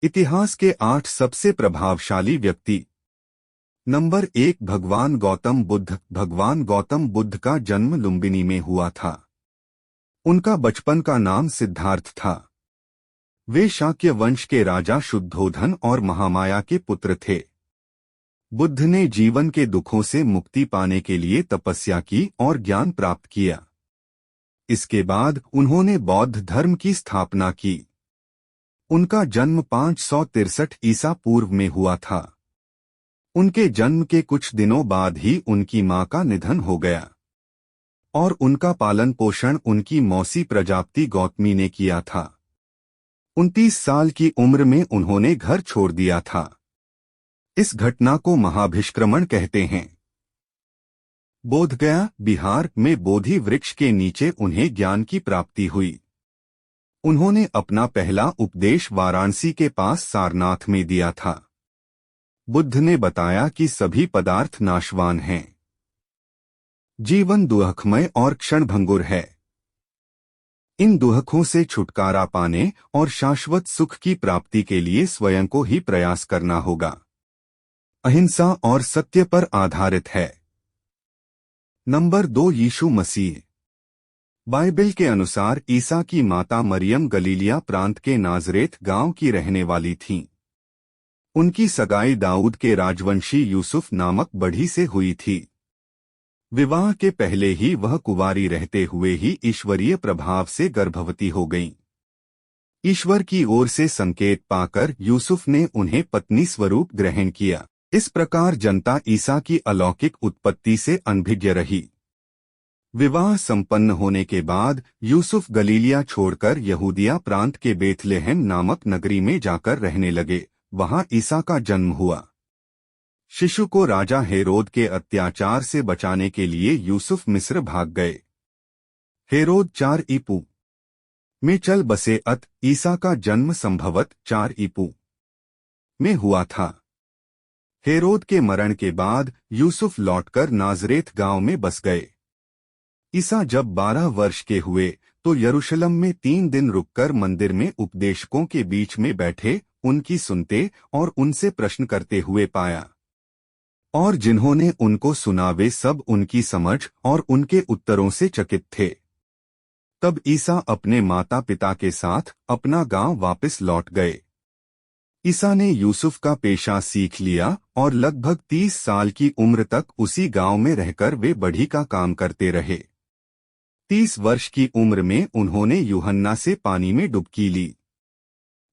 इतिहास के 8 सबसे प्रभावशाली व्यक्ति। नंबर 1, भगवान गौतम बुद्ध। भगवान गौतम बुद्ध का जन्म लुम्बिनी में हुआ था। उनका बचपन का नाम सिद्धार्थ था। वे शाक्य वंश के राजा शुद्धोधन और महामाया के पुत्र थे। बुद्ध ने जीवन के दुखों से मुक्ति पाने के लिए तपस्या की और ज्ञान प्राप्त किया। इसके बाद उन्होंने बौद्ध धर्म की स्थापना की। उनका जन्म 563 ईसा पूर्व में हुआ था। उनके जन्म के कुछ दिनों बाद ही उनकी मां का निधन हो गया और उनका पालन पोषण उनकी मौसी प्रजापति गौतमी ने किया था। 29 साल की उम्र में उन्होंने घर छोड़ दिया था। इस घटना को महाभिष्क्रमण कहते हैं। बोधगया, बिहार में बोधि वृक्ष के नीचे उन्हें ज्ञान की प्राप्ति हुई। उन्होंने अपना पहला उपदेश वाराणसी के पास सारनाथ में दिया था। बुद्ध ने बताया कि सभी पदार्थ नाशवान हैं। जीवन दुहकमय और क्षणभंगुर है। इन दुहकों से छुटकारा पाने और शाश्वत सुख की प्राप्ति के लिए स्वयं को ही प्रयास करना होगा। अहिंसा और सत्य पर आधारित है। नंबर 2, यीशु मसीह। बाइबल के अनुसार ईसा की माता मरियम गलीलिया प्रांत के नाजरेत गांव की रहने वाली थीं। उनकी सगाई दाऊद के राजवंशी यूसुफ नामक बढ़ी से हुई थी। विवाह के पहले ही वह कुंवारी रहते हुए ही ईश्वरीय प्रभाव से गर्भवती हो गईं। ईश्वर की ओर से संकेत पाकर यूसुफ ने उन्हें पत्नी स्वरूप ग्रहण किया। इस प्रकार जनता ईसा की अलौकिक उत्पत्ति से अनभिज्ञ रही। विवाह संपन्न होने के बाद यूसुफ गलीलिया छोड़कर यहूदिया प्रांत के बेथलेहम नामक नगरी में जाकर रहने लगे। वहां ईसा का जन्म हुआ। शिशु को राजा हेरोद के अत्याचार से बचाने के लिए यूसुफ मिस्र भाग गए। हेरोद 4 ईपू में चल बसे। ईसा का जन्म संभवत 4 ईपू में हुआ था। हेरोद के मरण के बाद यूसुफ लौटकर नाजरेत गांव में बस गए। ईसा जब 12 वर्ष के हुए तो यरूशलेम में 3 दिन रुककर मंदिर में उपदेशकों के बीच में बैठे उनकी सुनते और उनसे प्रश्न करते हुए पाया। और जिन्होंने उनको सुना वे सब उनकी समझ और उनके उत्तरों से चकित थे। तब ईसा अपने माता पिता के साथ अपना गांव वापस लौट गए। ईसा ने यूसुफ का पेशा सीख लिया और लगभग 30 साल की उम्र तक उसी गांव में रहकर वे बढ़ी का काम करते रहे। 30 वर्ष की उम्र में उन्होंने यूहन्ना से पानी में डुबकी ली।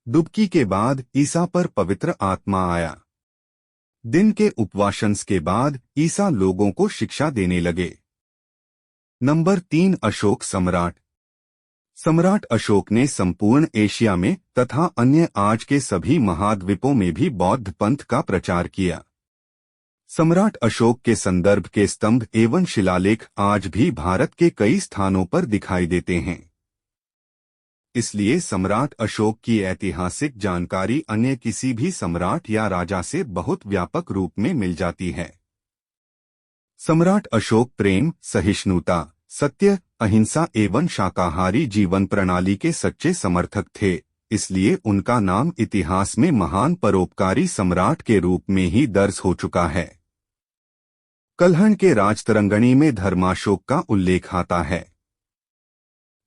डुबकी के बाद ईसा पर पवित्र आत्मा आया। दिन के उपवास के बाद ईसा लोगों को शिक्षा देने लगे। नंबर 3, अशोक सम्राट। सम्राट अशोक ने संपूर्ण एशिया में तथा अन्य आज के सभी महाद्वीपों में भी बौद्ध पंथ का प्रचार किया। सम्राट अशोक के संदर्भ के स्तंभ एवं शिलालेख आज भी भारत के कई स्थानों पर दिखाई देते हैं। इसलिए सम्राट अशोक की ऐतिहासिक जानकारी अन्य किसी भी सम्राट या राजा से बहुत व्यापक रूप में मिल जाती है। सम्राट अशोक प्रेम, सहिष्णुता, सत्य, अहिंसा एवं शाकाहारी जीवन प्रणाली के सच्चे समर्थक थे। इसलिए उनका नाम इतिहास में महान परोपकारी सम्राट के रूप में ही दर्ज हो चुका है। कलहण के राजतरंगिणी में धर्माशोक का उल्लेख आता है।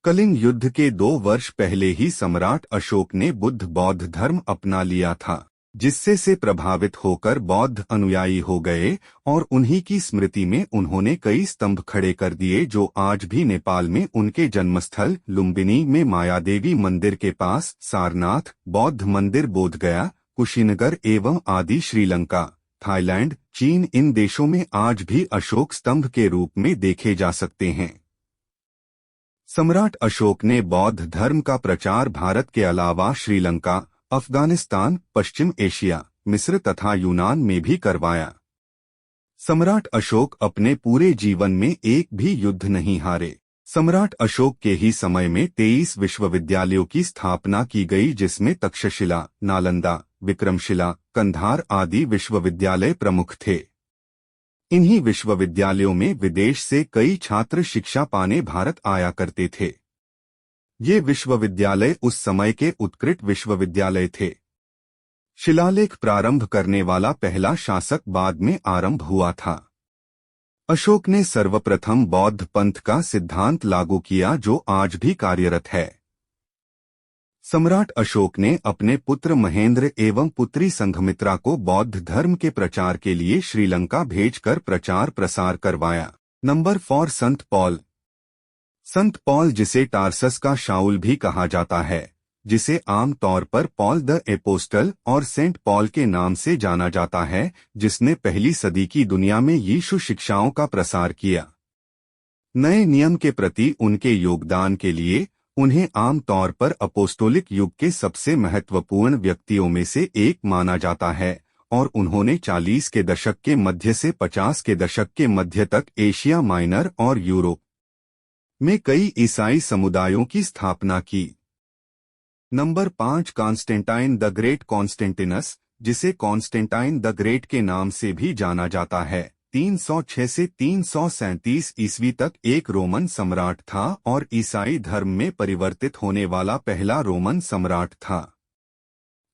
कलिंग युद्ध के 2 वर्ष पहले ही सम्राट अशोक ने बुद्ध बौद्ध धर्म अपना लिया था, जिससे से प्रभावित होकर बौद्ध अनुयायी हो गए और उन्हीं की स्मृति में उन्होंने कई स्तंभ खड़े कर दिए जो आज भी नेपाल में उनके जन्मस्थल लुम्बिनी में मायादेवी मंदिर के पास, सारनाथ बौद्ध मंदिर बोधगया, कुशीनगर एवं आदि श्रीलंका, थाईलैंड, चीन इन देशों में आज भी अशोक स्तंभ के रूप में देखे जा सकते हैं। सम्राट अशोक ने बौद्ध धर्म का प्रचार भारत के अलावा श्रीलंका, अफगानिस्तान, पश्चिम एशिया, मिस्र तथा यूनान में भी करवाया। सम्राट अशोक अपने पूरे जीवन में एक भी युद्ध नहीं हारे। सम्राट अशोक के ही समय में 23 विश्वविद्यालयों की स्थापना की गई, जिसमें तक्षशिला, नालंदा, विक्रमशिला, कंधार आदि विश्वविद्यालय प्रमुख थे। इन्हीं विश्वविद्यालयों में विदेश से कई छात्र शिक्षा पाने भारत आया करते थे। ये विश्वविद्यालय उस समय के उत्कृष्ट विश्वविद्यालय थे। शिलालेख प्रारंभ करने वाला पहला शासक बाद में आरंभ हुआ था। अशोक ने सर्वप्रथम बौद्ध पंथ का सिद्धांत लागू किया जो आज भी कार्यरत है। सम्राट अशोक ने अपने पुत्र महेंद्र एवं पुत्री संघमित्रा को बौद्ध धर्म के प्रचार के लिए श्रीलंका भेजकर प्रचार प्रसार करवाया। नंबर 4 संत पॉल। संत पॉल, जिसे टार्सस का शाऊल भी कहा जाता है, जिसे आम तौर पर पॉल द एपोस्टल और सेंट पॉल के नाम से जाना जाता है, जिसने पहली सदी की दुनिया में यीशु शिक्षाओं का प्रसार किया। नए नियम के प्रति उनके योगदान के लिए उन्हें आम तौर पर अपोस्टोलिक युग के सबसे महत्वपूर्ण व्यक्तियों में से एक माना जाता है और उन्होंने 40 के दशक के मध्य से 50 के दशक के मध्य तक एशिया माइनर और यूरोप में कई ईसाई समुदायों की स्थापना की। Number 5 Constantine the great. Constantinus, जिसे कॉन्स्टेंटाइन द ग्रेट के नाम से भी जाना जाता है, 306 से 337 ईस्वी तक एक रोमन सम्राट था और ईसाई धर्म में परिवर्तित होने वाला पहला रोमन सम्राट था।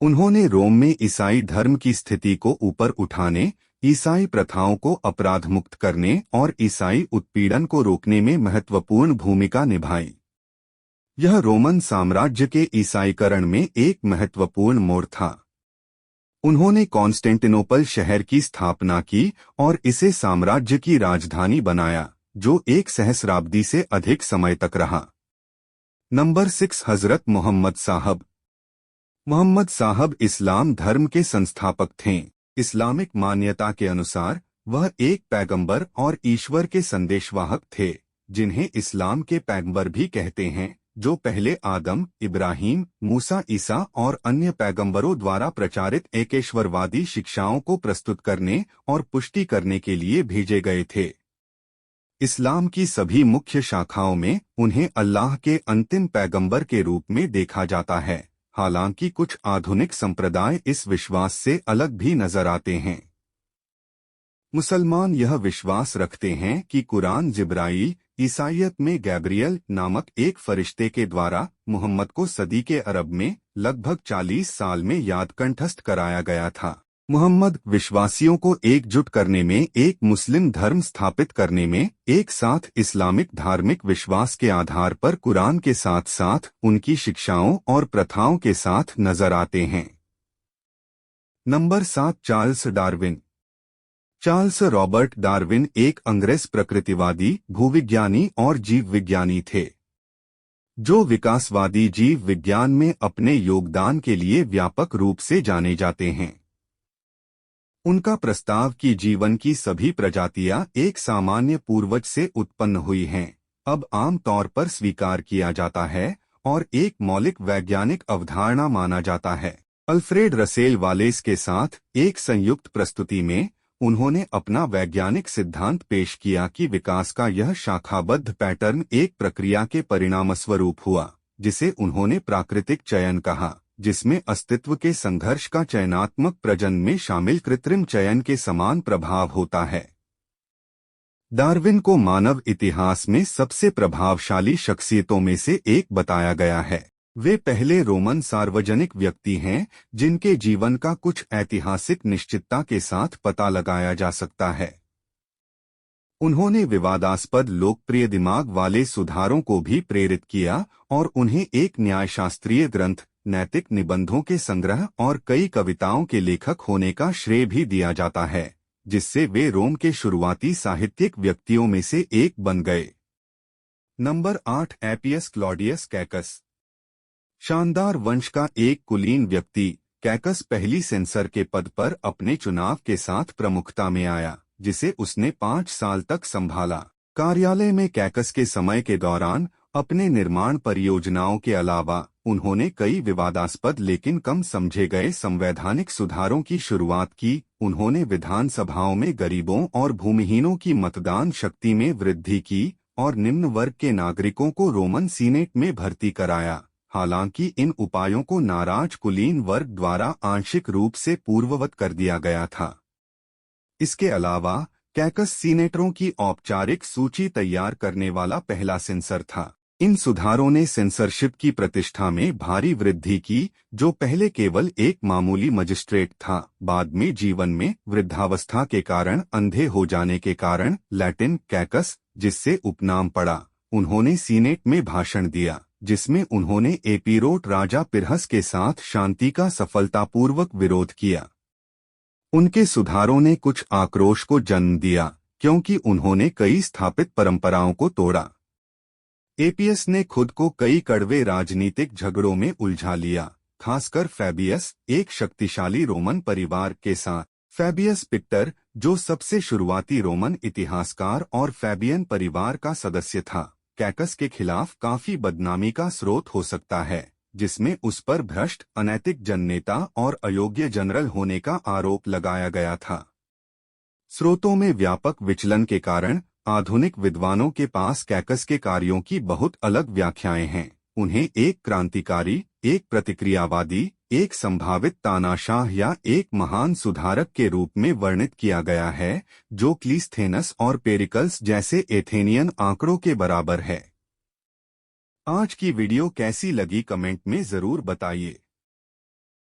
उन्होंने रोम में ईसाई धर्म की स्थिति को ऊपर उठाने, ईसाई प्रथाओं को अपराध मुक्त करने और ईसाई उत्पीड़न को रोकने में महत्वपूर्ण भूमिका निभाई। यह रोमन साम्राज्य के ईसाईकरण में एक महत्वपूर्ण मोड़ था। उन्होंने कॉन्स्टेंटिनोपल शहर की स्थापना की और इसे साम्राज्य की राजधानी बनाया, जो एक सहस्राब्दी से अधिक समय तक रहा। नंबर 6 हजरत मोहम्मद साहब। मोहम्मद साहब इस्लाम धर्म के संस्थापक थे। इस्लामिक मान्यता के अनुसार वह एक पैगंबर और ईश्वर के संदेशवाहक थे, जिन्हें इस्लाम के पैगंबर भी कहते हैं, जो पहले आदम, इब्राहिम, मूसा, ईसा और अन्य पैगंबरों द्वारा प्रचारित एकेश्वरवादी शिक्षाओं को प्रस्तुत करने और पुष्टि करने के लिए भेजे गए थे। इस्लाम की सभी मुख्य शाखाओं में उन्हें अल्लाह के अंतिम पैगंबर के रूप में देखा जाता है, हालांकि कुछ आधुनिक संप्रदाय इस विश्वास से अलग भी नजर आते हैं। मुसलमान यह विश्वास रखते हैं कि कुरान जिब्राईल, ईसाईयत में गैब्रियल नामक एक फरिश्ते के द्वारा मुहम्मद को सदी के अरब में लगभग 40 साल में याद कंठस्थ कराया गया था। मुहम्मद विश्वासियों को एकजुट करने में, एक मुस्लिम धर्म स्थापित करने में, एक साथ इस्लामिक धार्मिक विश्वास के आधार पर कुरान के साथ साथ उनकी शिक्षाओं और प्रथाओं के साथ नजर आते हैं। Number 7 Charles Darwin. Charles Robert Darwin एक अंग्रेज प्रकृतिवादी, भूविज्ञानी और जीव विज्ञानी थे, जो विकासवादी जीव विज्ञान में अपने योगदान के लिए व्यापक रूप से जाने जाते हैं। उनका प्रस्ताव कि जीवन की सभी प्रजातियां एक सामान्य पूर्वज से उत्पन्न हुई हैं, अब आम तौर पर स्वीकार किया जाता है और एक मौलिक वैज्ञानिक अवधारणा माना जाता है। अल्फ्रेड रसेल वालेस के साथ एक संयुक्त प्रस्तुति में उन्होंने अपना वैज्ञानिक सिद्धांत पेश किया कि विकास का यह शाखाबद्ध पैटर्न एक प्रक्रिया के परिणामस्वरूप हुआ, जिसे उन्होंने प्राकृतिक चयन कहा, जिसमें अस्तित्व के संघर्ष का चयनात्मक प्रजनन में शामिल कृत्रिम चयन के समान प्रभाव होता है। डार्विन को मानव इतिहास में सबसे प्रभावशाली शख्सियतों में से एक बताया गया है। वे पहले रोमन सार्वजनिक व्यक्ति हैं जिनके जीवन का कुछ ऐतिहासिक निश्चितता के साथ पता लगाया जा सकता है। उन्होंने विवादास्पद लोकप्रिय दिमाग वाले सुधारों को भी प्रेरित किया और उन्हें एक न्यायशास्त्रीय ग्रंथ, नैतिक निबंधों के संग्रह और कई कविताओं के लेखक होने का श्रेय भी दिया जाता है, जिससे वे रोम के शुरुआती साहित्यिक व्यक्तियों में से एक बन गए। Number 8 एपियस Claudius caucus. शानदार वंश का एक कुलीन व्यक्ति, कैकस पहली सेंसर के पद पर अपने चुनाव के साथ प्रमुखता में आया, जिसे उसने 5 साल तक संभाला। कार्यालय में कैकस के समय के दौरान अपने निर्माण परियोजनाओं के अलावा उन्होंने कई विवादास्पद लेकिन कम समझे गए संवैधानिक सुधारों की शुरुआत की। उन्होंने विधानसभाओं में गरीबों और भूमिहीनों की मतदान शक्ति में वृद्धि की और निम्न वर्ग के नागरिकों को रोमन सीनेट में भर्ती कराया, हालांकि इन उपायों को नाराज कुलीन वर्ग द्वारा आंशिक रूप से पूर्ववत कर दिया गया था। इसके अलावा कैकस सीनेटरों की औपचारिक सूची तैयार करने वाला पहला सेंसर था। इन सुधारों ने सेंसरशिप की प्रतिष्ठा में भारी वृद्धि की, जो पहले केवल एक मामूली मजिस्ट्रेट था। बाद में जीवन में वृद्धावस्था के कारण अंधे हो जाने के कारण लैटिन कैकस, जिससे उपनाम पड़ा, उन्होंने सीनेट में भाषण दिया, जिसमें उन्होंने एपीरोट राजा पिरहस के साथ शांति का सफलतापूर्वक विरोध किया। उनके सुधारों ने कुछ आक्रोश को जन्म दिया, क्योंकि उन्होंने कई स्थापित परंपराओं को तोड़ा। एपियस ने खुद को कई कड़वे राजनीतिक झगड़ों में उलझा लिया, खासकर फैबियस, एक शक्तिशाली रोमन परिवार के साथ। फैबियस पिक्टर, जो सबसे शुरुआती रोमन इतिहासकार और फैबियन परिवार का सदस्य था, कैकस के खिलाफ काफी बदनामी का स्रोत हो सकता है, जिसमें उस पर भ्रष्ट, अनैतिक जननेता और अयोग्य जनरल होने का आरोप लगाया गया था। स्रोतों में व्यापक विचलन के कारण आधुनिक विद्वानों के पास कैकस के कार्यों की बहुत अलग व्याख्याएं हैं। उन्हें एक क्रांतिकारी, एक प्रतिक्रियावादी, एक संभावित तानाशाह या एक महान सुधारक के रूप में वर्णित किया गया है, जो क्लीस्थेनस और पेरिकल्स जैसे एथेनियन आंकड़ों के बराबर है। आज की वीडियो कैसी लगी कमेंट में जरूर बताइए।